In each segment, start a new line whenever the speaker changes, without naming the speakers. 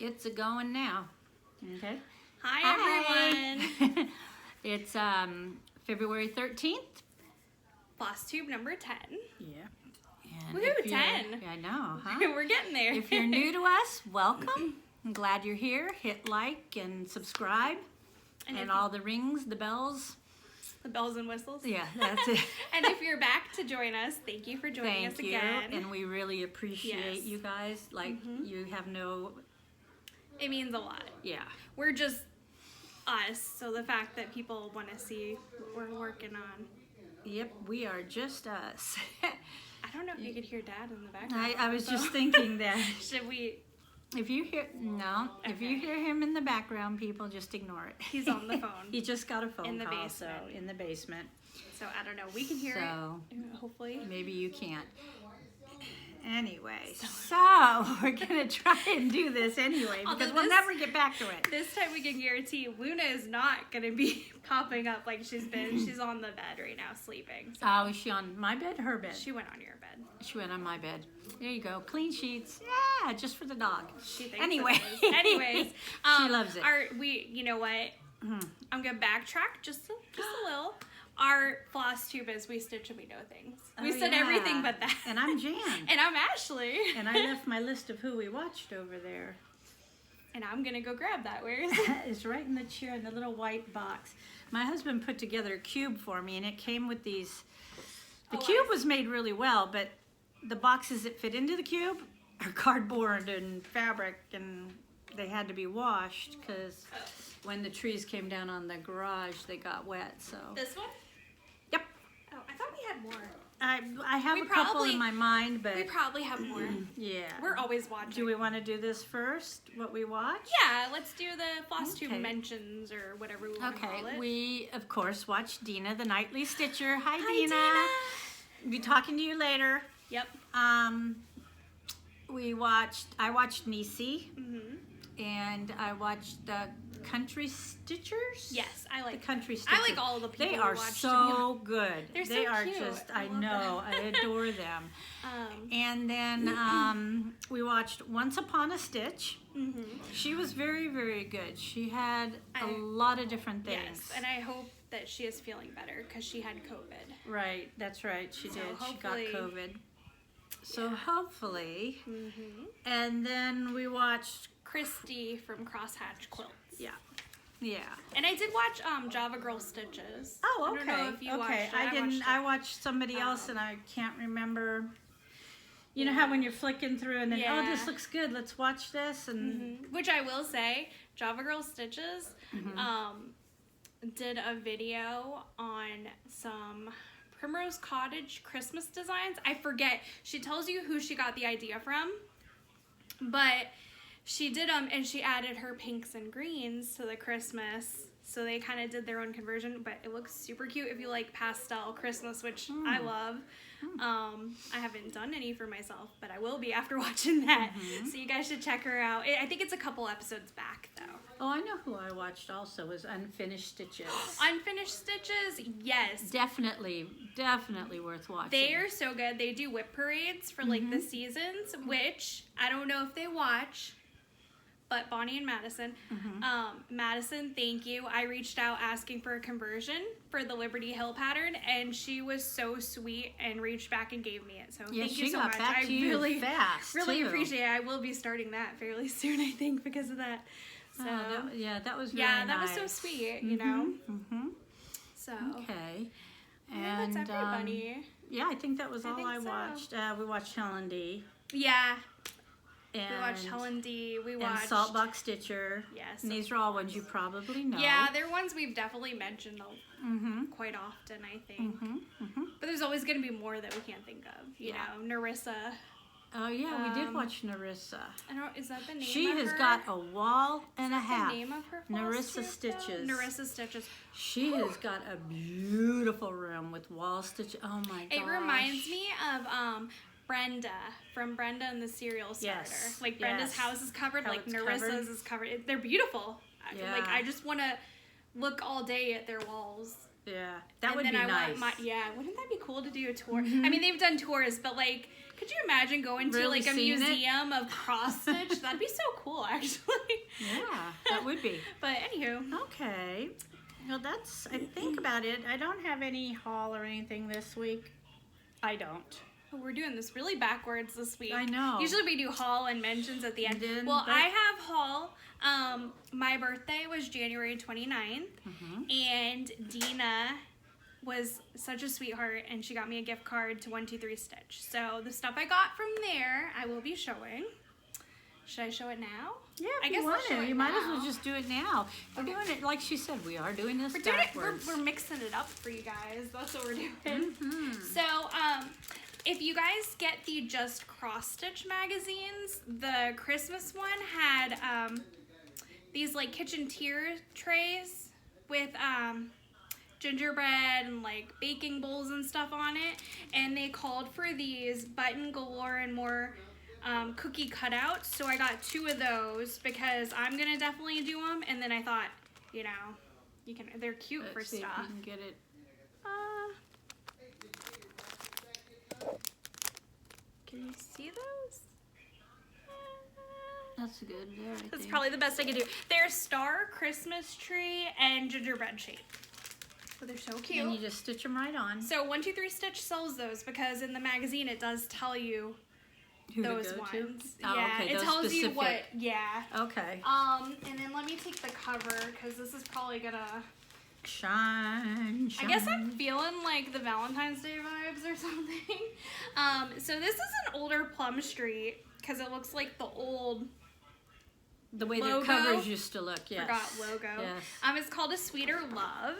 It's a-going now. Okay.
Hi, everyone.
It's February 13th.
Flosstube number 10.
Yeah. And
Woohoo,
if you're-
10.
I know, huh?
We're getting there.
If you're new to us, welcome. I'm glad you're here. Hit like and subscribe. And all the rings, the bells.
The bells and whistles.
Yeah, that's it.
And if you're back to join us, thank you for joining us again.
And we really appreciate
Yes.
you guys. Like, you have no...
It means a lot.
Yeah.
We're just us, so the fact that people want to see what we're working on.
Yep, we are just us.
I don't know if you could hear Dad in the background.
I was just thinking that.
Should we?
If you hear if you hear him in the background, people just ignore it.
He's on the phone.
He just got a phone
In the
call,
basement.
so in the basement.
So I don't know. We can hear it. Hopefully.
Maybe you can't. Anyway, so we're gonna try and do this anyway because we'll never get back to it.
This time we can guarantee Luna is not gonna be popping up like she's been. She's on the bed right now sleeping. So
Oh, is she on my bed? Her bed?
she went on your bed.
She went on my bed. There you go. Clean sheets. Yeah, just for the dog.
She thinks
Anyway.
it is. Anyways,
She loves it.
You know what? I'm gonna backtrack just a little. Our floss tube is we stitch and we know things. We said everything but that.
And I'm Jan.
And I'm Ashley.
And I left my list of who we watched over there.
And I'm gonna go grab that. Where is it?
It's right in the chair in the little white box. My husband put together a cube for me, and it came with these. The cube was made really well, but the boxes that fit into the cube are cardboard and fabric, and they had to be washed because when the trees came down on the garage, they got wet. So.
This one?
Yep.
Oh, I thought we had more.
I have a couple in my mind, but
we probably have more.
yeah.
We're always watching.
Do we want to do this first? What we watch?
Yeah, let's do the Flosstube mentions or whatever we want to call it.
We of course watched Dina the Nightly Stitcher. Hi,
Dina.
Be talking to you later.
Yep.
I watched Nisi, and I watched the Country Stitchers.
Yes, I like
the Country Stitchers.
I like all the people.
They are so good.
They're
they
so
are
cute.
just. I know. I adore them. And then we watched Once Upon a Stitch. She was very, very good. She had a lot of different things.
Yes, and I hope that she is feeling better because she had COVID.
Right, that's right. She did. She got
hopefully-
COVID. So hopefully. And then we watched
Christy from Crosshatch Quilts.
Yeah. Yeah.
And I did watch Java Girl Stitches.
Oh, okay.
I don't know if you watched it.
I didn't. I watched somebody else, and I can't remember. You know how when you're flicking through, and then oh, this looks good. Let's watch this, and
which I will say, Java Girl Stitches did a video on some Primrose Cottage Christmas designs. I forget. She tells you who she got the idea from, but she did and she added her pinks and greens to the Christmas, so they kind of did their own conversion, but it looks super cute if you like pastel Christmas, which I love. I haven't done any for myself, but I will be after watching that, so you guys should check her out. I think it's a couple episodes back though.
Oh, I know who I watched also was Unfinished Stitches.
Unfinished Stitches, yes.
Definitely worth watching.
They are so good. They do whip parades for like the seasons, which I don't know if they watch, but Bonnie and Madison. Madison, thank you. I reached out asking for a conversion for the Liberty Hill pattern, and she was so sweet and reached back and gave me it. So thank you so much.
Back to you fast,
really appreciate it. I will be starting that fairly soon, I think, because of that. So
that was really
that
nice.
was so sweet, you know. So
okay,
and
that's
everybody.
Yeah, I think that was all I
so.
watched. We watched Helen D.
Yeah.
And,
we watched Helen D. We watched
Saltbox Stitcher.
Yes.
And these are all ones you probably know.
Yeah, they're ones we've definitely mentioned quite often, I think. But there's always going to be more that we can't think of. You know, Narissa.
Oh yeah, we did watch Narissa.
I don't. Is that the name?
She
of
has
her?
got a wall and a half.
The name of her?
Narissa Stitches.
Narissa Stitches.
She has got a beautiful room with wall stitch. Oh my gosh.
It reminds me of Brenda from Brenda and the Cereal Starter.
Yes.
Like Brenda's house is covered,
How
like
it's
Narissa's
covered.
is covered. They're beautiful.
Yeah.
Like I just want to look all day at their walls.
Yeah, that would be nice.
Wouldn't that be cool to do a tour? I mean, they've done tours, but like, Could you imagine going to
Really
like a
seeing it?
museum of cross stitch? That'd be so cool, actually.
Yeah, that would be.
But anywho,
Okay. Well, that's, I think about it. I don't have any haul or anything this week. I don't.
we're doing this really backwards this week.
I know.
Usually we do haul and mentions at the end.
Didn't,
Well,
but-
I have haul. My birthday was January 29th, and Dina was such a sweetheart, and she got me a gift card to 123 Stitch. So the stuff I got from there, I will be showing. Should I show it now?
Yeah,
I
if
guess
you
I'll
want
show
to.
it
You might as well
now.
just do it now. We're doing it, like she said, we are doing this
We're doing it.
backwards.
We're mixing it up for you guys. That's what we're doing.
Mm-hmm.
So, if you guys get the Just Cross Stitch magazines, the Christmas one had these like kitchen tier trays with gingerbread and like baking bowls and stuff on it, and they called for these button galore and more cookie cutouts. So I got 2 of those because I'm gonna definitely do them. And then I thought, you know, they're cute
Let's
for
see if
stuff.
we can get it.
Can you see those?
That's good there, I
That's
think.
probably the best I can do. They're star, Christmas tree, and gingerbread shape. So they're so cute.
And you just stitch them right on.
So 123 Stitch sells those because in the magazine it does tell you
Who to
those
go
ones.
to?
Yeah,
Oh, okay,
it
those
tells you
specific.
what. Yeah.
Okay.
And then let me take the cover because this is probably gonna.
Shine, shine.
I guess I'm feeling like the Valentine's Day vibes or something. So this is an older Plum Street because it looks like the old.
The way
logo.
the covers used to look, yes.
Forgot logo.
Yes.
It's called A Sweeter Love.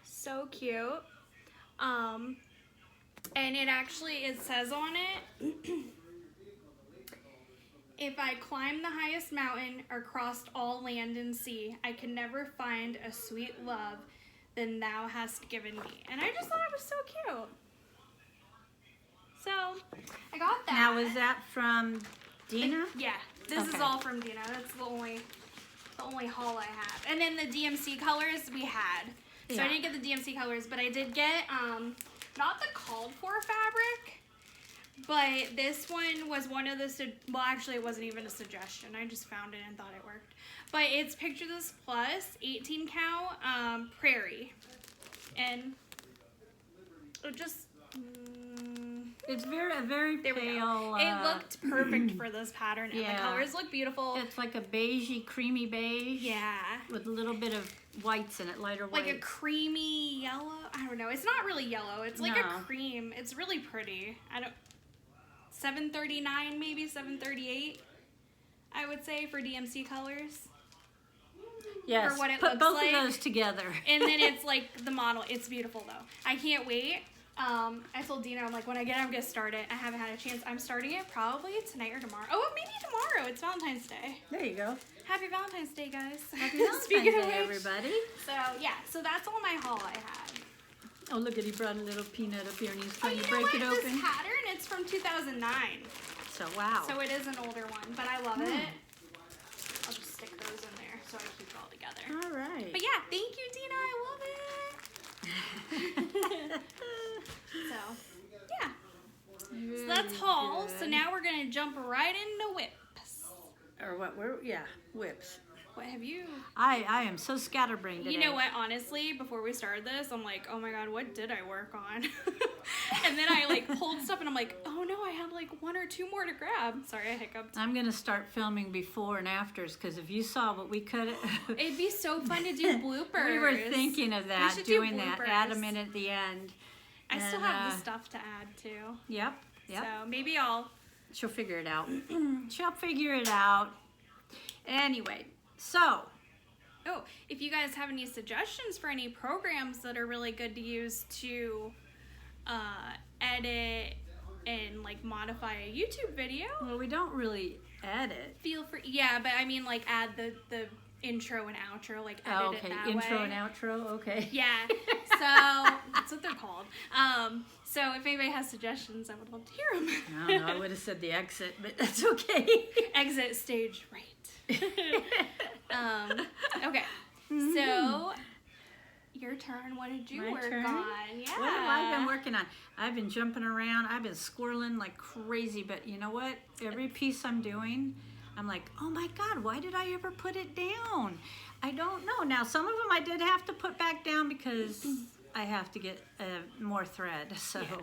So cute. And it says on it, if I climbed the highest mountain or crossed all land and sea, I could never find a sweet love than thou hast given me. And I just thought it was so cute. So, I got that.
Now, was that from Dina?
Yeah, this is
Okay.
all from Dina. That's the only haul I have. And then the DMC colors we had. So
Yeah.
I didn't get the DMC colors, but I did get not the called for fabric, but this one was one of the well, actually it wasn't even a suggestion. I just found it and thought it worked. But it's Picture This Plus 18 count prairie, and it just.
It's very
There we go.
pale.
It looked perfect for this pattern, and
Yeah.
the colors look beautiful.
It's like a beigey, creamy beige.
Yeah.
With a little bit of whites in it, lighter whites.
Like a creamy yellow. I don't know. It's not really yellow. It's like
No.
a cream. It's really pretty. $7.39 maybe, $7.38. I would say for DMC colors.
Yes,
for what it
put
looks
both
like.
of those together.
And then it's like the model. It's beautiful though. I can't wait. I told Dina, I'm like, when I get it, I'm gonna start it. I haven't had a chance. I'm starting it probably tonight or tomorrow. Oh, maybe tomorrow. It's Valentine's Day.
There you go.
Happy Valentine's Day, guys.
Happy Valentine's
Speaking of
Day,
which,
everybody.
So yeah, so that's all my haul I had.
Oh, look at, he brought a little peanut up here and he's trying
you
to
know
break
what?
it open.
This pattern, it's from 2009.
So, wow.
So it is an older one, but I love it. I'll just stick those in there so I keep it all together.
All right.
But yeah, thank you, Dina. I love it. So, yeah. So that's haul. So now we're going to jump right into whips.
Or what, whips.
What have you...
I am so scatterbrained today.
You know what, honestly, before we started this, I'm like, oh my god, what did I work on? And then I like pulled stuff and I'm like, oh no, I had like 1 or 2 more to grab. Sorry, I hiccuped.
I'm going to start filming before and afters because if you saw what we could...
It'd be so fun to do bloopers.
We were thinking of that,
should do
doing that, add them
bloopers.
in at the end.
I still
And,
have the stuff to add too.
Yep.
So maybe I'll...
She'll figure it out. She'll figure it out. Anyway, so...
Oh, if you guys have any suggestions for any programs that are really good to use to edit and like modify a YouTube video,
Well, we don't really edit.
feel free. Yeah, but I mean like add the intro and outro, like edit
Oh,
it
okay,
that
intro
way.
and outro, okay.
Yeah, so that's what they're called. So if anybody has suggestions, I would love to hear them.
I don't know, I would have said the exit, but that's okay.
Exit stage right. Okay, so Your turn. What did you
My
work
turn?
on? Yeah.
What have I been working on? I've been jumping around. I've been squirreling like crazy, but you know what? Every piece I'm doing, I'm like, oh my God, why did I ever put it down? I don't know. Now, some of them I did have to put back down because I have to get more thread. So,
Yeah.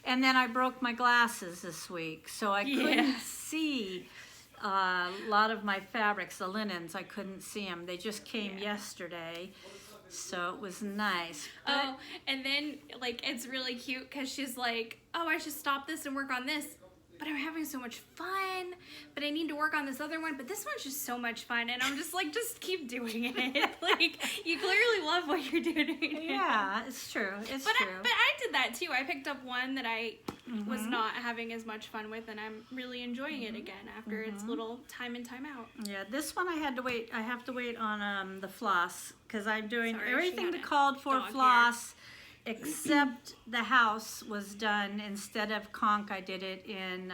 and then I broke my glasses this week, so I couldn't see a lot of my fabrics, the linens. I couldn't see them. They just came yesterday, so it was nice. But
Oh, and then, like, it's really cute because she's like, oh, I should stop this and work on this. But I'm having so much fun. But I need to work on this other one. But this one's just so much fun. And I'm just like, just keep doing it. Like, you clearly love what you're doing.
yeah, it's true. It's true.
But I did that too. I picked up one that I was not having as much fun with. And I'm really enjoying it again after its little time in, time out.
Yeah, this one I had to wait. I have to wait on the floss because I'm doing
Sorry,
everything
she
that
had a
called for
dog
floss, except the house was done instead of conch. I did it in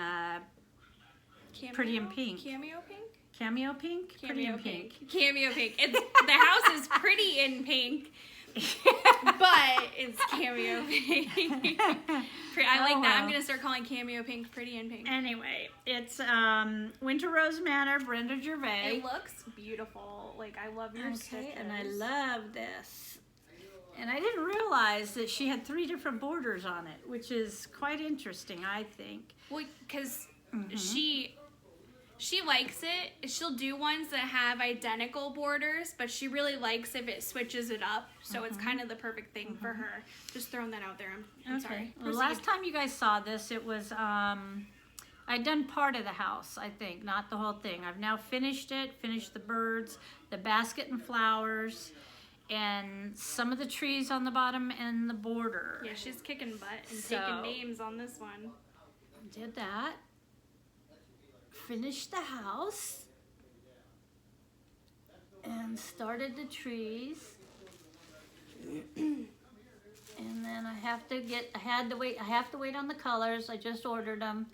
Pretty in Pink.
Cameo pink?
cameo pink. Pretty in pink.
Cameo pink. It's the house is pretty in pink, but it's cameo pink. I like that. I'm gonna start calling cameo pink pretty in pink.
Anyway, it's Winter Rose Manor, Brenda Gervais.
It looks beautiful. Like, I love your stitches.
And I love this. And I didn't realize that she had 3 different borders on it, which is quite interesting, I think.
Well, because she likes it. She'll do ones that have identical borders, but she really likes if it switches it up. So it's kind of the perfect thing for her. Just throwing that out there. I'm sorry.
Well, last time you guys saw this, it was, I'd done part of the house, I think, not the whole thing. I've now finished it, finished the birds, the basket and flowers, and some of the trees on the bottom and the border.
Yeah, she's kicking butt and taking names on this one.
Did that. Finished the house. And started the trees. And then I have to wait on the colors. I just ordered them.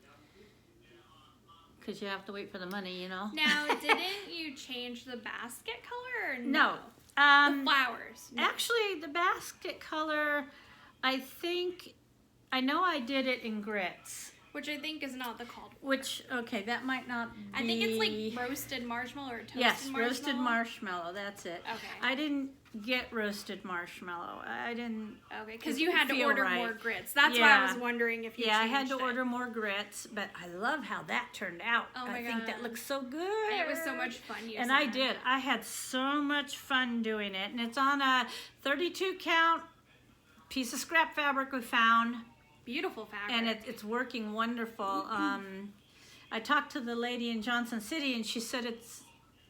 Because you have to wait for the money, you know.
Now, didn't you change the basket color or
No.
The flowers. No.
Actually, the basket color, I know I did it in grits.
Which I think is not the called for.
Which, okay, that might not be...
I think it's like roasted marshmallow or toasted marshmallow.
Yes, roasted marshmallow, that's it.
Okay.
I didn't get roasted marshmallow. I didn't...
Okay, because you had to order more grits. That's why
Yeah.
I was wondering if you
Yeah, I had
changed
to
it.
order more grits, but I love how that turned out.
Oh my
I think that
God.
looks so good.
It was so much fun using
And I
that.
did. I had so much fun doing it. And it's on a 32 count piece of scrap fabric we found.
Beautiful fabric.
And it's working wonderful. I talked to the lady in Johnson City, and she said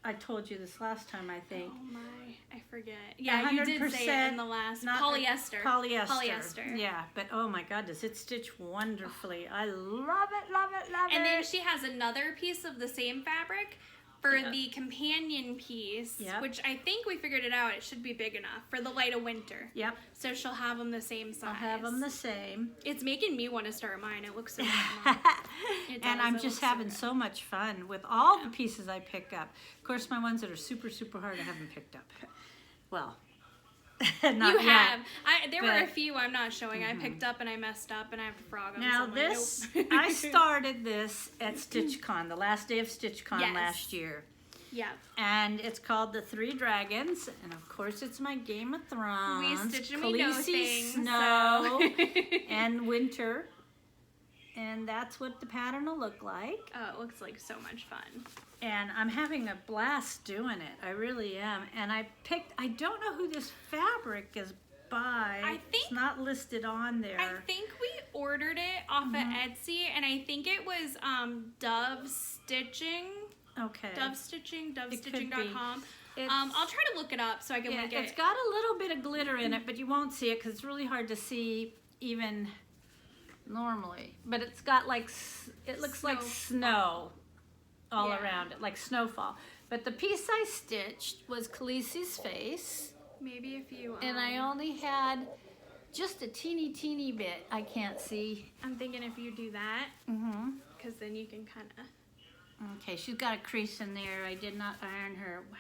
I told you this last time, I think.
Oh my, I forget. Yeah, you did say it in the last. Polyester.
Polyester. Yeah, but oh my God, does it stitch wonderfully. I love it, love it, love it.
And then she has another piece of the same fabric for the companion piece, which I think we figured it out. It should be big enough for the light of winter.
Yep.
So she'll have them the same size.
I'll have them the same.
It's making me want to start mine. It looks so fun.
And I'm just having so much fun with all the pieces I pick up. Of course, my ones that are super, super hard I haven't picked up. Well, not
you
yet.
have. There were a few I'm not showing. I picked up and I messed up and I have to frog them.
Now
so
this,
nope.
I started this at StitchCon, the last day of StitchCon last year.
Yeah.
And it's called The Three Dragons, and of course it's my Game of Thrones.
We stitch and we know things.
Snow, and winter. And that's what the pattern will look like.
Oh, it looks like so much fun.
And I'm having a blast doing it. I really am. And I don't know who this fabric is by.
I think
it's not listed on there.
I think we ordered it off of Etsy, and I think it was Dove Stitching.
Okay.
Dovestitching.com. I'll try to look it up so I can link it.
It's got a little bit of glitter in it, but you won't see it because it's really hard to see even normally. But it's got it looks like snow all around it, like snowfall. But the piece I stitched was Khaleesi's face.
Maybe if you...
And I only had just a teeny bit. I can't see.
I'm thinking if you do that, because then you can kind of...
Okay, she's got a crease in there. I did not iron her. Wow.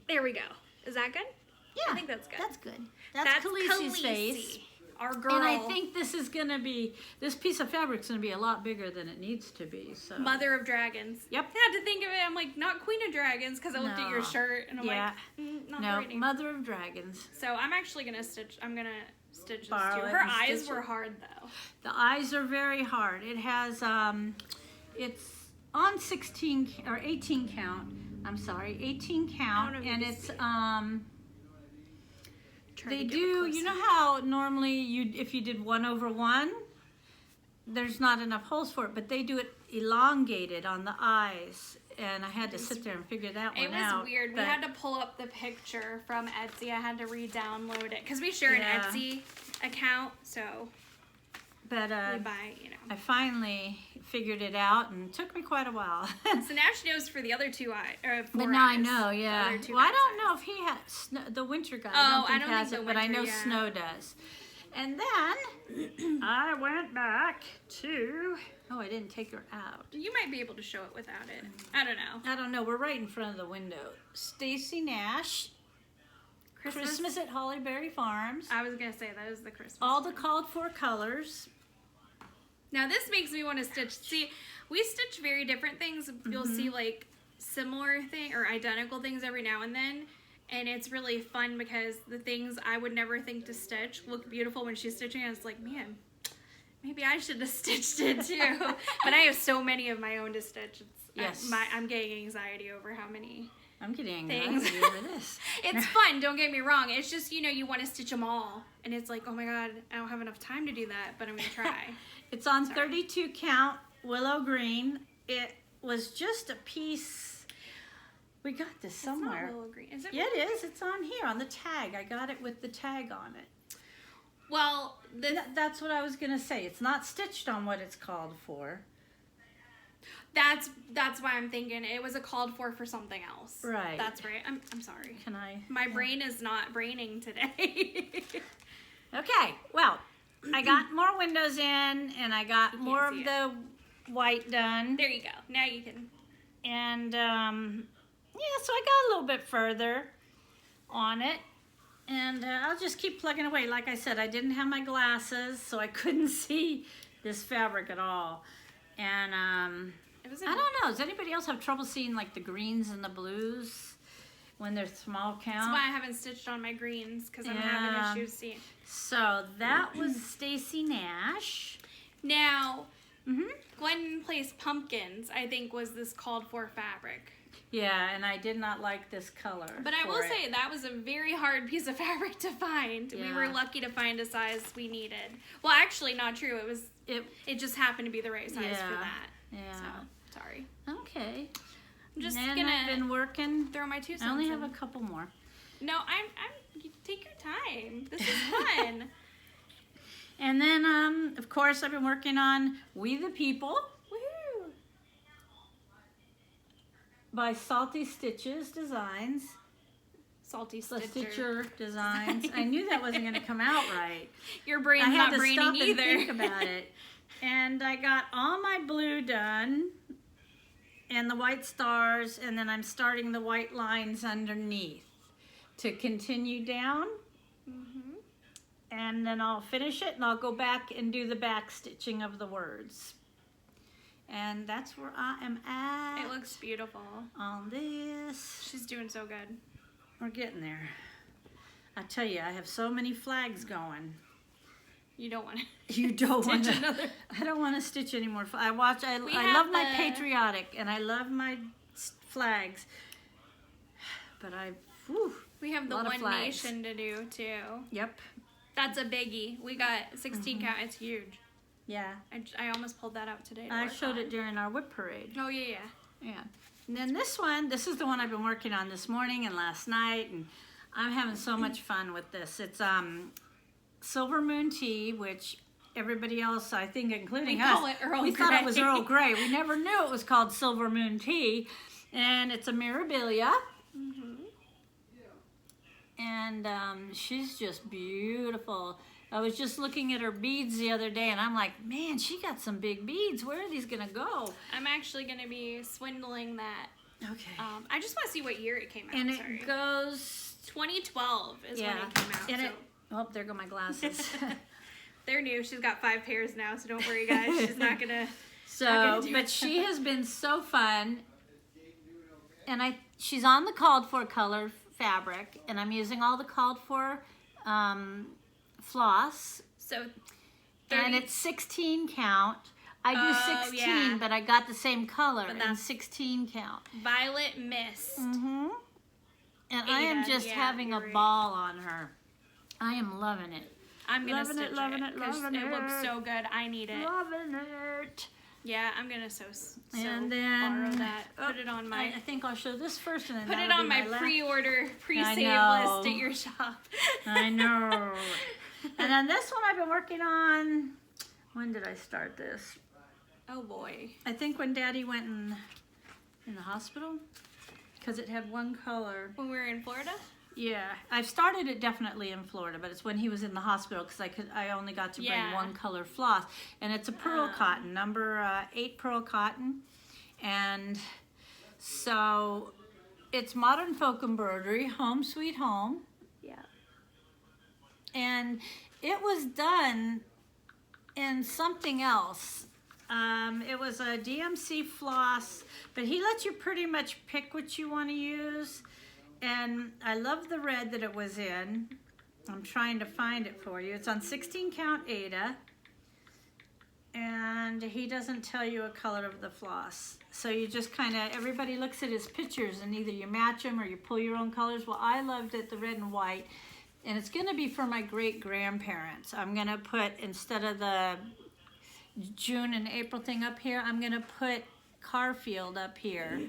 There we go. Is that good?
Yeah,
I think that's good.
That's good. That's Khaleesi's face.
Our girl.
And I think this is going to be, this piece of fabric's going to be a lot bigger than it needs to be. So
Mother of Dragons.
Yep.
I had to think of it. I'm like, not Queen of Dragons, because I looked at your shirt and I'm like, not
no,
writing.
Mother of Dragons.
So I'm actually going to stitch, stitch this too.
Borrow it
Her
and
eyes
stitch
were
it.
hard though.
The eyes are very hard. It has, it's on 16 or 18 count. I'm sorry, 18 count, and it's they do. You know how normally if you did 1/1, there's not enough holes for it, but they do it elongated on the eyes, and I had to sit there and figure that one out.
It was weird. We had to pull up the picture from Etsy. I had to re-download it because we share an Etsy account, so.
But
we buy,
I finally figured it out, and it took me quite a while.
So now she knows for the other 2 eyes, or 4
but now
eyes.
I know, yeah. Well, I don't know if he has the winter guy. I don't think has it, but I know Snow does. And then I went back to. Oh, I didn't take her out.
You might be able to show it without it. I don't know.
I don't know. We're right in front of the window. Stacy Nash. Christmas at Hollyberry Farms.
I was gonna say that is the Christmas.
All the called for colors.
Now this makes me want to stitch. See, we stitch very different things. You'll see like similar thing or identical things every now and then, and it's really fun because the things I would never think to stitch look beautiful when she's stitching. And it's like, man, maybe I should have stitched it too. But I have so many of my own to stitch. I'm getting anxiety over how many.
I'm getting anxiety over this.
It's fun, don't get me wrong. It's just, you want to stitch them all. And it's like, oh my God, I don't have enough time to do that, but I'm going to try.
It's on 32 count willow green. It was just a piece. We got this somewhere.
It's not willow green. Is it?
Yeah, it is. It's on here on the tag. I got it with the tag on it.
Well,
that's what I was going to say. It's not stitched on what it's called for.
That's why I'm thinking it was a called for something else.
Right.
That's right. I'm sorry.
Can I?
My brain is not braining today.
Okay. Well, I got more windows in, and I got more of the white done.
There you go. Now you can.
And yeah, so I got a little bit further on it, and I'll just keep plugging away. Like I said, I didn't have my glasses, so I couldn't see this fabric at all. And I don't know. Does anybody else have trouble seeing like the greens and the blues when they're small count?
That's why I haven't stitched on my greens because I'm having issues seeing.
So that was Stacy Nash.
Now, Gwen Place Pumpkins, I think, was this called for fabric.
Yeah, and I did not like this color.
But I will say that was a very hard piece of fabric to find. Yeah. We were lucky to find a size we needed. Well, actually, not true. It just happened to be the right size for that.
Yeah.
So, sorry.
Okay.
I'm just
I've
gonna
been working.
Throw my 2 cents.
I only have a couple more.
No, I'm take your time. This is fun.
And then, of course, I've been working on We the People.
Woo!
By Salty Stitches Designs.
Salty
Stitcher Designs. I knew that wasn't going to come out right.
Your brain's not braining either.
I had to stop and think about it. And I got all my blue done and the white stars, and then I'm starting the white lines underneath to continue down. And then I'll finish it, and I'll go back and do the back stitching of the words. And that's where I am at.
It looks beautiful.
On this.
She's doing so good.
We're getting there. I tell you, I have so many flags going.
You don't want to.
You don't want to.
Another.
I don't want to stitch anymore. I love my patriotic, and I love my flags. But
we have the One Nation to do too.
Yep.
That's a biggie. We got 16 count. It's huge.
Yeah.
I almost pulled that out today.
I showed it during our whip parade.
Oh, yeah.
Yeah. And then this is the one I've been working on this morning and last night, and I'm having so much fun with this. It's Silver Moon Tea, which everybody else, I think, including us, we thought it was Earl Grey. We never knew it was called Silver Moon Tea, and it's a Mirabilia. And she's just beautiful. I was just looking at her beads the other day, and I'm like, man, she got some big beads. Where are these going to go?
I'm actually going to be swindling that.
Okay.
I just want to see what year it came out.
And it goes
2012 is when it came out.
And oh, there go my glasses.
They're new. She's got 5 pairs now, so don't worry, guys. She's not gonna.
But she has been so fun, and she's on the called for color fabric, and I'm using all the called for floss.
So,
and it's 16 count. I do 16, but I got the same color in 16 count.
Violet Mist.
Mm-hmm. And I am just having a ball on her. I am loving it.
I'm gonna stitch it, loving it. It looks so good. I need it.
Loving it.
Yeah, I'm gonna
and then
borrow that. Put it on my.
I think I'll show this first, and then
put it on my pre-order, pre-save list at your shop.
I know. And then this one I've been working on. When did I start this?
Oh boy.
I think when Daddy went in the hospital, because it had one color.
When we were in Florida.
Yeah, I've started it definitely in Florida, but it's when he was in the hospital because I only got to bring one color floss, and it's a pearl cotton, number 8 pearl cotton, and so it's modern folk embroidery, home sweet home.
Yeah.
And it was done in something else. It was a DMC floss, but he lets you pretty much pick what you want to use. And I love the red that it was in. I'm trying to find it for you. It's on 16 count Ada. And he doesn't tell you a color of the floss. So you just kind of, everybody looks at his pictures and either you match them or you pull your own colors. Well, I loved it, the red and white. And it's going to be for my great-grandparents. I'm going to put, instead of the June and April thing up here, I'm going to put Carfield up here,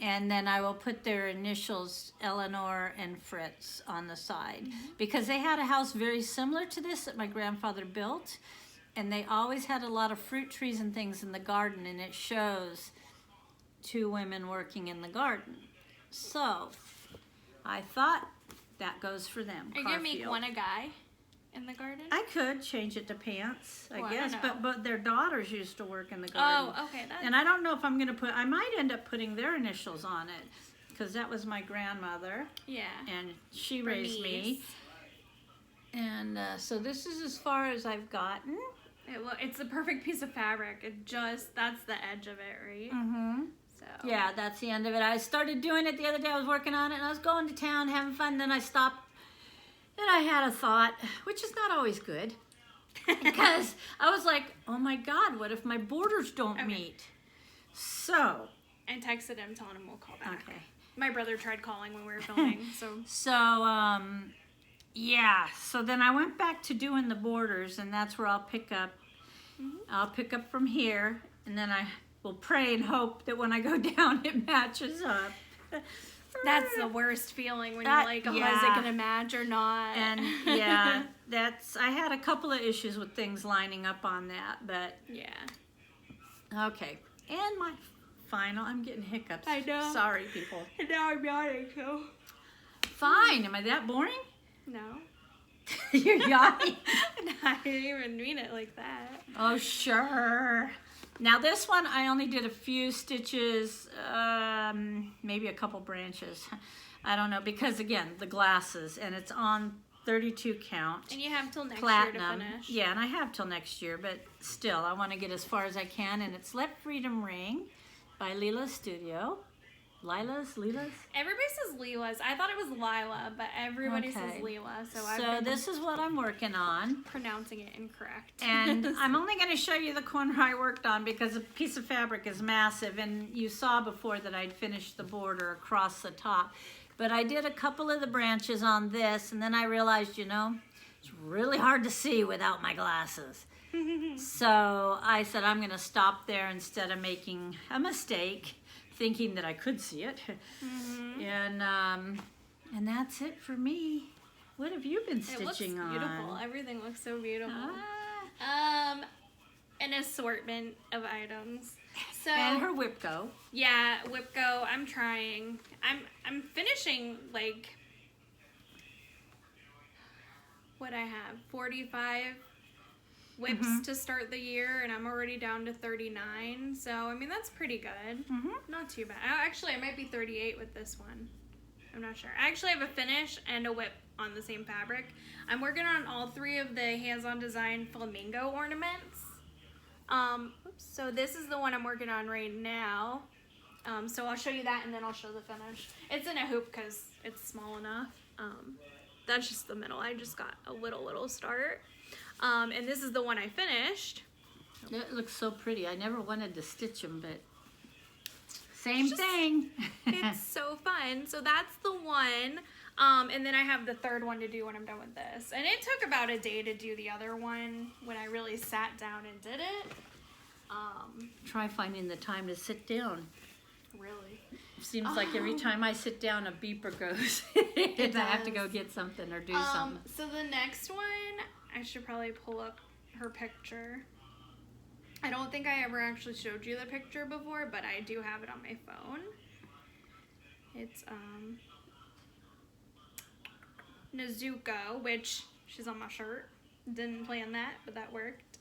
and then I will put their initials, Eleanor and Fritz, on the side, because they had a house very similar to this that my grandfather built, and they always had a lot of fruit trees and things in the garden, and it shows 2 women working in the garden. So I thought that goes for them.
Are you gonna make one a guy in the garden?
I could change it to pants, I guess, but their daughters used to work in the garden.
Oh, okay.
And I don't know if I'm going to put, I might end up putting their initials on it, because that was my grandmother. Yeah. And she raised me. And so this is as far as I've gotten.
It's the perfect piece of fabric. That's the edge of it, right?
Mm-hmm. So. Yeah, that's the end of it. I started doing it the other day. I was working on it, and I was going to town, having fun, then I stopped. Then I had a thought, which is not always good, because I was like, oh my God, what if my borders don't meet? So.
I texted him telling him we'll call back.
Okay.
My brother tried calling when we were filming, so.
Yeah, so then I went back to doing the borders, and that's where I'll pick up. I'll pick up from here, and then I will pray and hope that when I go down, it matches up.
That's the worst feeling when you're like, oh, is it going to match or not?
And yeah, I had a couple of issues with things lining up on that, but.
Yeah.
Okay. And my final, I'm getting hiccups.
I know.
Sorry, people.
And now I'm yawning, so.
Fine. Am I that boring?
No.
You're yawning?
I didn't even mean it like that.
Oh, sure. Now this one, I only did a few stitches, maybe a couple branches. I don't know, because again, the glasses, and it's on 32 count.
And you have till next
platinum.
year to finish.
Yeah, and I have till next year, but still, I want to get as far as I can, and it's Let Freedom Ring by Lila's Studio. Lila's?
Everybody says Lila's. I thought it was Lila, but everybody says Lila.
So this is what I'm working on.
Pronouncing it incorrect.
And I'm only going to show you the corner I worked on because a piece of fabric is massive. And you saw before that I'd finished the border across the top. But I did a couple of the branches on this, and then I realized, you know, it's really hard to see without my glasses. So I said I'm going to stop there instead of making a mistake, thinking that I could see it. And that's it for me. What have you been stitching on?
It looks beautiful. Everything looks so beautiful. An assortment of items. So
and her Whipco.
Yeah, Whipco. I'm trying. I'm finishing like what I have 45 whips to start the year, and I'm already down to 39. So I mean that's pretty good. Not too bad. Actually, I might be 38 with this one. I'm not sure. I actually have a finish and a whip on the same fabric. I'm working on all 3 of the hands-on design flamingo ornaments. So this is the one I'm working on right now. So I'll show you that and then I'll show the finish. It's in a hoop because it's small enough. That's just the middle. I just got a little start. And this is the one I finished.
It looks so pretty. I never wanted to stitch them, but same thing.
It's so fun. So that's the one. And then I have the 3rd one to do when I'm done with this. And it took about a day to do the other one when I really sat down and did it.
Try finding the time to sit down.
Really?
Seems like every time I sit down, a beeper goes. I have to go get something or do something.
So the next one, I should probably pull up her picture. I don't think I ever actually showed you the picture before, but I do have it on my phone. It's Nezuko, which she's on my shirt. Didn't plan that, but that worked.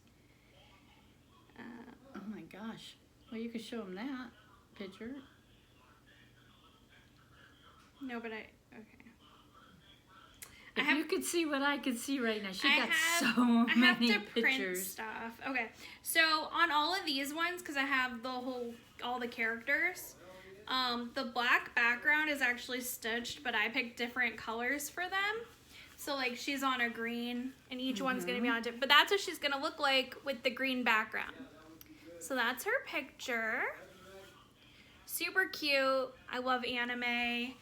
Oh my gosh. Well, you could show them that picture.
No, but okay.
If you could see what I could see right now, she got so
I have
many
to print
pictures.
stuff. Okay, so on all of these ones, because I have all the characters, the black background is actually stitched, but I picked different colors for them. So like she's on a green, and each one's gonna be on a different. But that's what she's gonna look like with the green background. So that's her picture. Super cute. I love anime.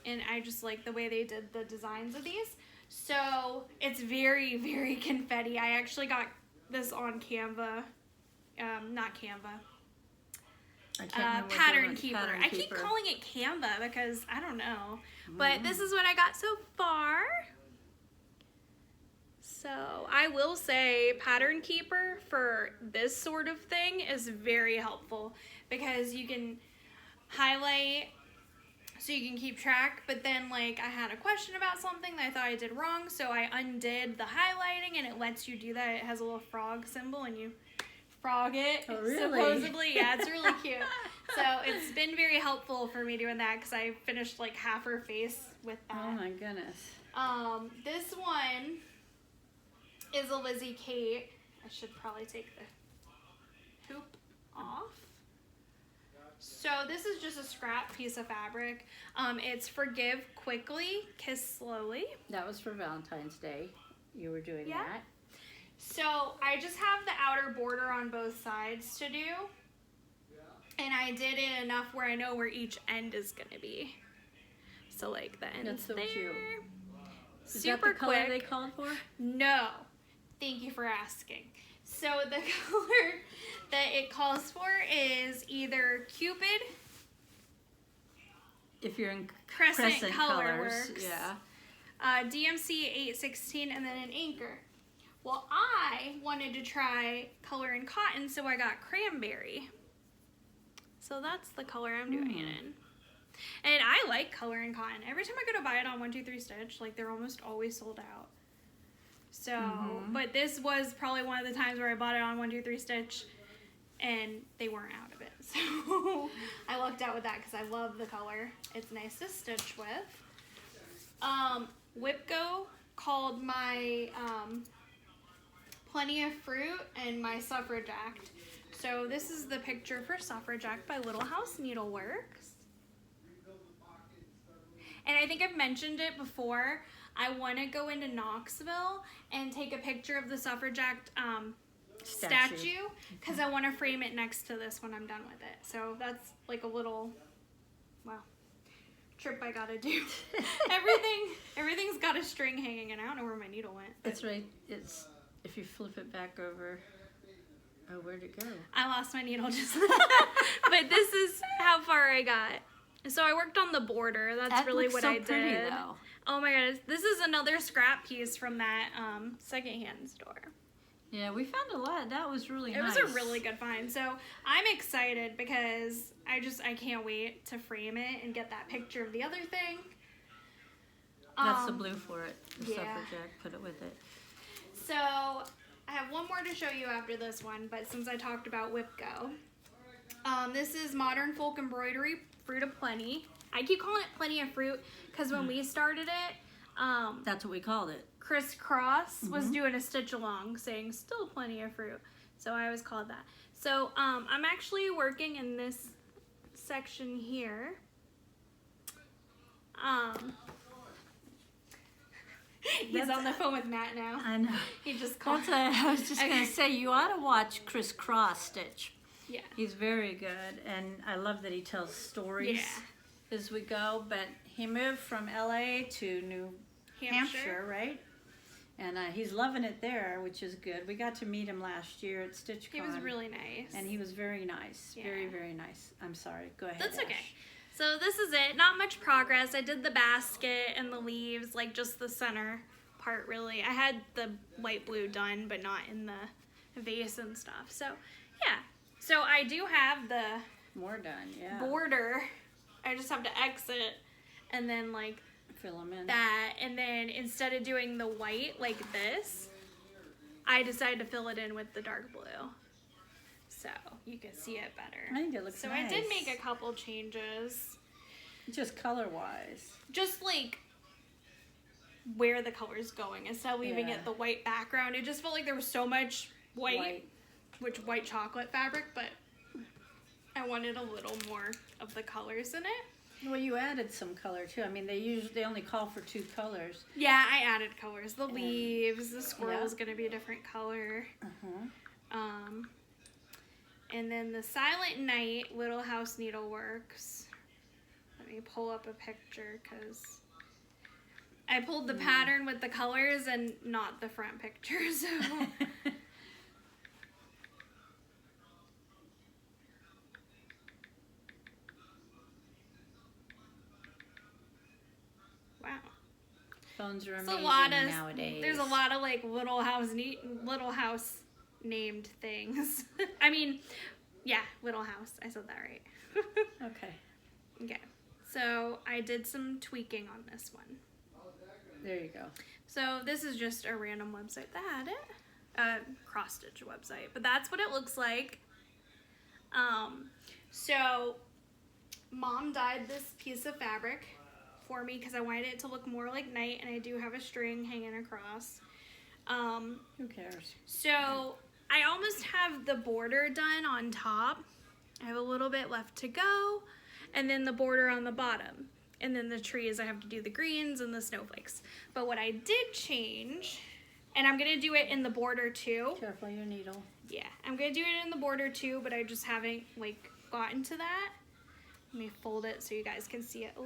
And I just like the way they did the designs of these. So it's very, very confetti. I actually got this on Canva. Not Canva. Pattern Keeper. I keep calling it Canva because I don't know. But this is what I got so far. So I will say Pattern Keeper for this sort of thing is very helpful because you can highlight so you can keep track, but then like I had a question about something that I thought I did wrong, so I undid the highlighting and it lets you do that. It has a little frog symbol and you frog it.
Oh, really?
Supposedly. Yeah, it's really cute. So it's been very helpful for me doing that because I finished like half her face with that.
Oh my goodness.
This one is a Lizzie Kate. I should probably take the hoop off. So this is just a scrap piece of fabric. It's Forgive Quickly, Kiss Slowly.
That was for Valentine's Day. You were doing that.
So I just have the outer border on both sides to do. And I did it enough where I know where each end is going to be. So like the end's
That's so
there.
cute. Is
Super
that the color
quick.
they called for?
No. Thank you for asking. So the color that it calls for is either Cupid,
if you're in
Crescent Color
colors,
Works,
yeah.
DMC 816, and then an anchor. Well, I wanted to try color in cotton, so I got cranberry. So that's the color I'm doing it in. And I like color in cotton. Every time I go to buy it on 1, 2, 3 Stitch, like they're almost always sold out. So, but this was probably one of the times where I bought it on 1, 2, 3 Stitch and they weren't out of it. So I lucked out with that because I love the color. It's nice to stitch with. Whipco called my Plenty of Fruit and my Suffrage Act. So this is the picture for Suffrage Act by Little House Needleworks. And I think I've mentioned it before. I want to go into Knoxville and take a picture of the Suffrage Act statue because I want to frame it next to this when I'm done with it. So that's like a little, well, trip I gotta do. Everything's got a string hanging and I don't know where my needle went.
That's right. It's if you flip it back over. Oh, where'd it go?
I lost my needle just but this is how far I got. So I worked on the border. That's really what I did.
Pretty, though.
Oh my goodness. This is another scrap piece from that secondhand store.
Yeah, we found a lot. That was really nice.
It was a really good find. So I'm excited because I can't wait to frame it and get that picture of the other thing.
That's the blue for it. The
yeah.
Suffrage Act, put it with it.
So I have one more to show you after this one, but since I talked about Whipco. This is Modern Folk Embroidery, Fruit of Plenty. I keep calling it Plenty of Fruit because when we started it,
That's what we called it.
Crisscross was doing a stitch along saying still plenty of fruit. So I always called that. So I'm actually working in this section here. He's on the phone with Matt now.
I know.
He just called.
I was just going to say, you ought to watch Crisscross Stitch.
Yeah.
He's very good, and I love that he tells stories as we go. But he moved from LA to New Hampshire, right? And he's loving it there, which is good. We got to meet him last year at StitchCon.
He was really nice.
And he was very nice. Very, very nice. I'm sorry. Go ahead,
That's
Ash.
okay. So this is it. Not much progress. I did the basket and the leaves, like just the center part, really. I had the light blue done, but not in the vase and stuff. So, yeah. So I do have the
More done, yeah.
border. I just have to exit and then, like,
Fill them in.
that. And then instead of doing the white like this, I decided to fill it in with the dark blue. So you can see it better.
I think it looks
so
nice.
I did make a couple changes.
Just color-wise.
Just like where the color's going. Instead of leaving
Yeah.
it the white background, it just felt like there was so much white. White chocolate fabric, but I wanted a little more of the colors in it.
Well, you added some color too. I mean, they only call for 2 colors.
Yeah, I added colors. The leaves, the squirrel's gonna be a different color. And then the Silent Night Little House Needleworks. Let me pull up a picture because I pulled the pattern with the colors and not the front picture. So. Wow.
Phones are
It's
amazing
a lot of,
nowadays.
There's a lot of like little house named things. I mean, yeah, Little House. I said that right.
Okay.
Okay. So I did some tweaking on this one.
There you go.
So this is just a random website that had it. Cross stitch website. But that's what it looks like. So Mom dyed this piece of fabric for me because I wanted it to look more like night, and I do have a string hanging across.
Who cares?
So I almost have the border done on top. I have a little bit left to go, and then the border on the bottom. And then the trees, I have to do the greens and the snowflakes. But what I did change, and I'm going to do it in the border too.
Careful your needle.
Yeah, I'm going to do it in the border too, but I just haven't like gotten to that. Let me fold it so you guys can see it a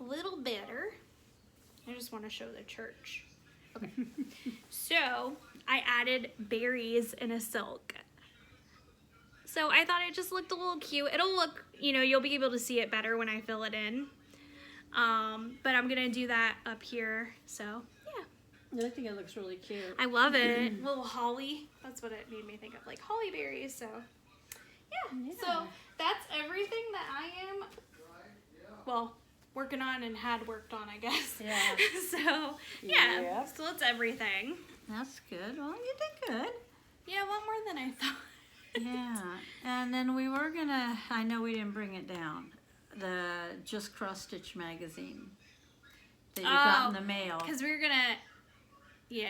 little better. I just want to show the church. Okay. So I added berries in a silk. So I thought it just looked a little cute. It'll look, you'll be able to see it better when I fill it in. But I'm gonna do that up here. So yeah.
I think it looks really cute.
I love it. Little holly. That's what it made me think of, like holly berries. So yeah. So that's everything that I am, well, working on and had worked on, I guess.
Yeah.
So yeah. So that's everything.
That's good. Well, you did good.
Yeah, a lot more than I thought.
Yeah. And then we were gonna, I know we didn't bring it down, the Just Cross Stitch magazine that you got in the mail.
Because we were gonna, yeah.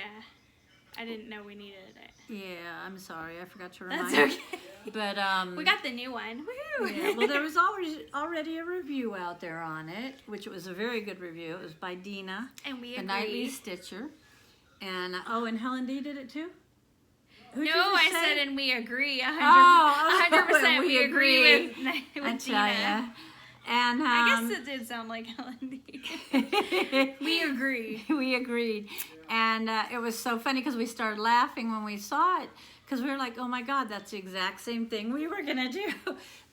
I didn't know we needed it.
Yeah, I'm sorry. I forgot to remind
That's
you.
okay.
But
we got the new one. Woohoo!
yeah, well, there was already a review out there on it, which was a very good review. It was by Dina,
and we
the
agreed.
Nightly Stitcher. And, and Helen D did it too?
No, I said, and we agree. 100%,
Oh,
100% we agree with
I tell
Dina.
ya. And
I guess it did sound like Helen D. We agree.
We agreed. And it was so funny because we started laughing when we saw it because we were like, oh my God, that's the exact same thing we were going to do.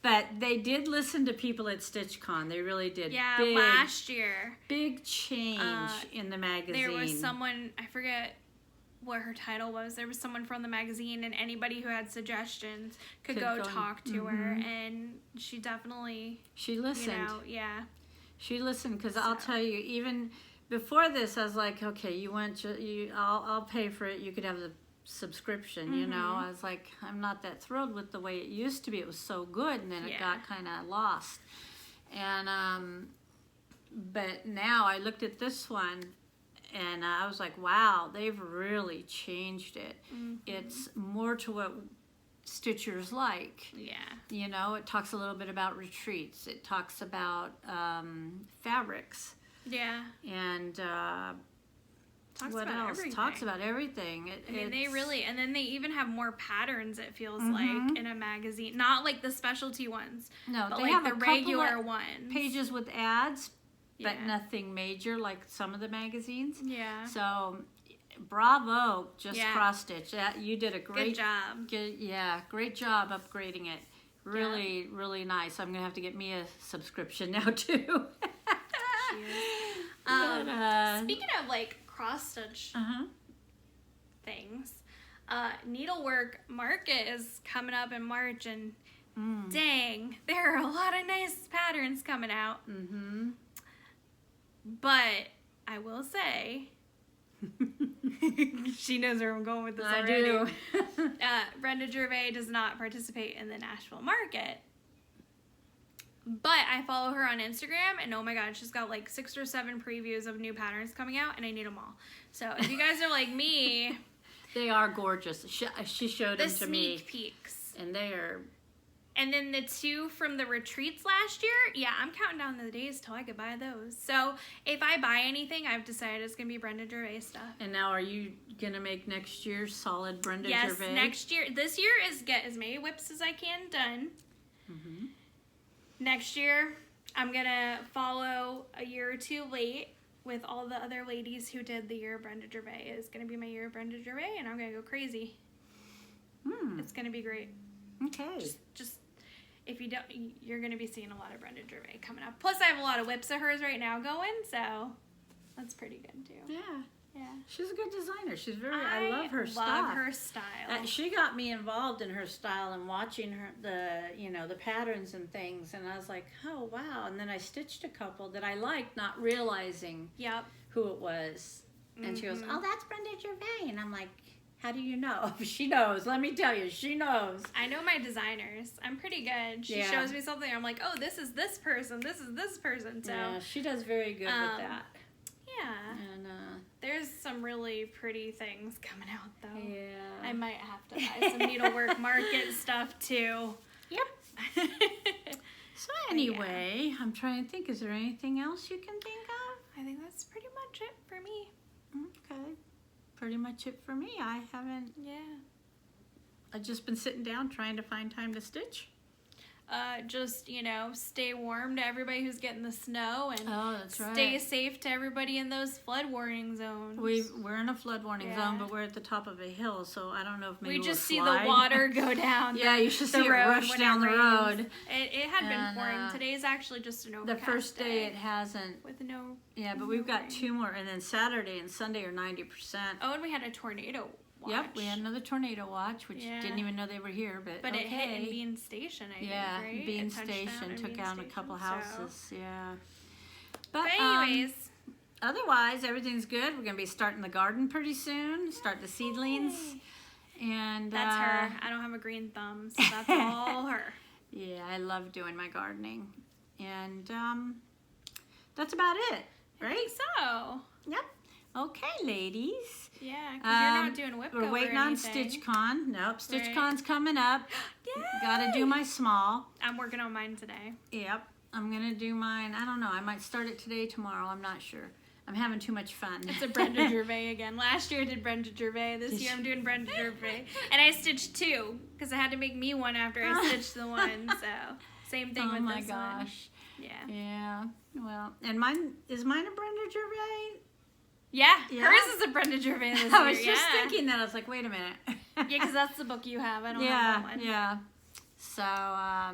But they did listen to people at StitchCon. They really did.
Yeah,
big,
last year.
Big change in the magazine.
There was someone, I forget what her title was. There was someone from the magazine, and anybody who had suggestions could go talk to her, and she definitely,
she listened.
Yeah.
She listened because I'll tell you, even before this, I was like, okay, I'll pay for it. You could have the subscription, you know. I was like, I'm not that thrilled with the way it used to be. It was so good, and then it got kind of lost. And but now I looked at this one, and I was like, wow, they've really changed it. It's more to what Stitcher's like.
Yeah.
You know, it talks a little bit about retreats. It talks about fabrics.
Yeah.
And
Talks
what
about
else?
everything.
Talks about everything.
I mean, they really, and then they even have more patterns, it feels like, in a magazine. Not like the specialty ones,
No,
but
they
like
have
the
a couple
regular
of
ones.
pages with ads, but
Yeah.
nothing major like some of the magazines.
Yeah.
So, bravo, just
Yeah.
cross stitch. You did a great
job.
great job upgrading it. Really, really nice. I'm gonna have to get me a subscription now too.
Speaking of like cross stitch
Uh-huh.
things, needlework market is coming up in March, and dang, there are a lot of nice patterns coming out.
Mm-hmm.
But I will say, she knows where I'm going with this
I
already.
do.
Brenda Gervais does not participate in the Nashville market. But I follow her on Instagram, and oh my god, she's got like 6 or 7 previews of new patterns coming out, and I need them all. So if you guys are like me,
They are gorgeous. She showed
the
them to me,
sneak peeks.
and they are.
And then the 2 from the retreats last year, yeah, I'm counting down the days till I could buy those. So if I buy anything, I've decided it's gonna be Brenda Gervais stuff.
And now, are you gonna make next year's solid Brenda
Yes,
Gervais?
next year. This year is get as many whips as I can done.
Mm-hmm.
Next year, I'm gonna follow a year or 2 late with all the other ladies who did the year of Brenda Gervais. It's gonna be my year of Brenda Gervais, and I'm gonna go crazy. It's gonna be great.
Okay.
Just if you don't, you're gonna be seeing a lot of Brenda Gervais coming up. Plus, I have a lot of whips of hers right now going, so that's pretty good too.
Yeah.
Yeah.
She's a good designer. She's very. I love her style.
Love her style.
She got me involved in her style and watching her the patterns and things, and I was like, oh wow! And then I stitched a couple that I liked, not realizing
Yep.
who it was. And she goes, oh, that's Brenda Gervais, and I'm like, how do you know? She knows. Let me tell you, she knows.
I know my designers. I'm pretty good. She shows me something. I'm like, oh, this is this person. This is this person. So
Yeah, she does very good with that.
yeah.
And
There's some really pretty things coming out though.
yeah.
I might have to buy some needlework market stuff too.
Yep. So anyway, I'm trying to think. Is there anything else you can think of?
I think that's pretty much it for me.
Okay. Pretty much it for me. I haven't.
Yeah.
I've just been sitting down trying to find time to stitch.
Just, stay warm to everybody who's getting the snow, and
Oh, that's
stay safe to everybody in those flood warning zones.
We're in a flood warning zone, but we're at the top of a hill, so I don't know if maybe
we just see
slide.
the water go down.
Yeah, you should see it
road
rush
when
down
it
the
rains.
road.
It had
And,
been pouring. Today's actually just an
The
overcast
first day it hasn't.
with no.
Yeah, but we've got 2 more, and then Saturday and Sunday are 90%.
Oh, and we had a tornado watch.
Yep, we had another tornado watch, which
Yeah.
didn't even know they were here, but
But
okay.
it hit in Bean Station, I think, right?
Bean
It touched down
Station
in
took
Bean
out a
Station,
couple
so-
houses, yeah.
But anyways,
Otherwise, everything's good. We're gonna be starting the garden pretty soon. Start the seedlings, and
that's her. I don't have a green thumb, so that's all her.
Yeah, I love doing my gardening, and that's about it,
I
right?
think so.
Yep. Okay, ladies.
Yeah, because you're not doing whip
We're
go
waiting
or
on
anything.
StitchCon. Nope,
Right.
StitchCon's coming up.
Yay!
Gotta do my small.
I'm working on mine today.
Yep, I'm gonna do mine. I don't know. I might start it today, tomorrow. I'm not sure. I'm having too much fun.
It's a Brenda Gervais again. Last year I did Brenda Gervais. This year I'm doing Brenda Gervais. And I stitched 2 because I had to make me one after I stitched the one. So same thing with this one.
Oh my gosh.
Yeah.
Yeah. Well, and mine a Brenda Gervais?
Yeah.
Yeah?
Hers is a Brenda Gervais this
I was
year.
just
Yeah.
thinking that. I was like, wait a minute.
Yeah, because that's the book you have. I don't have
Yeah,
that one.
yeah. So, yeah.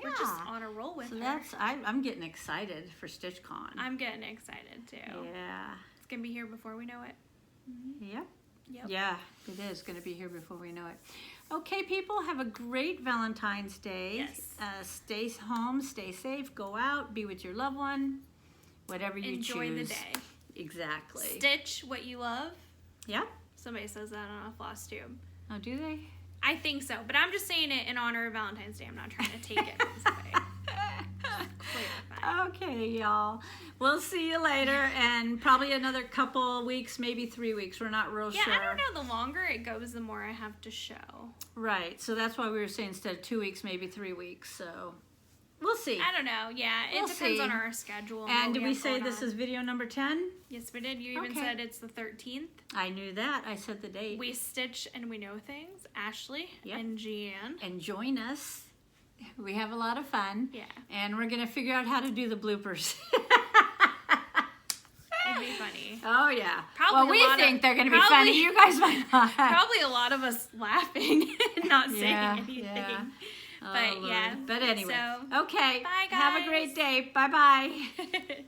We're just on a roll with
So
her.
I'm getting excited for StitchCon.
I'm getting excited too.
Yeah.
It's gonna be here before we know it.
Yep.
Yep.
Yeah, it is going to be here before we know it. Okay, people, have a great Valentine's Day.
Yes.
Stay home, stay safe, go out, be with your loved one, whatever you choose.
Enjoy the day.
Exactly.
Stitch what you love.
Yep.
Somebody says that on a Flosstube.
Oh, do they?
I think so, but I'm just saying it in honor of Valentine's Day. I'm not trying to take it from somebody.
Okay, y'all. We'll see you later, and probably another couple weeks, maybe 3 weeks. We're not real sure.
Yeah, I don't know. The longer it goes, the more I have to show.
Right. So that's why we were saying instead of 2 weeks, maybe 3 weeks. So we'll see.
I don't know. Yeah, it depends on our schedule.
And did we say this is video number 10?
Yes, we did. You even said it's the 13th.
I knew that. I said the date.
We stitch and we know things. Ashley and Jeanne.
And join us. We have a lot of fun.
Yeah.
And we're going to figure out how to do the bloopers.
It'd be funny.
Oh, yeah.
Probably
well, we think they're going to be funny. You guys might not.
Probably a lot of us laughing and not saying anything.
Yeah.
But,
But anyway.
So,
okay.
bye, guys.
Have a great day. Bye-bye.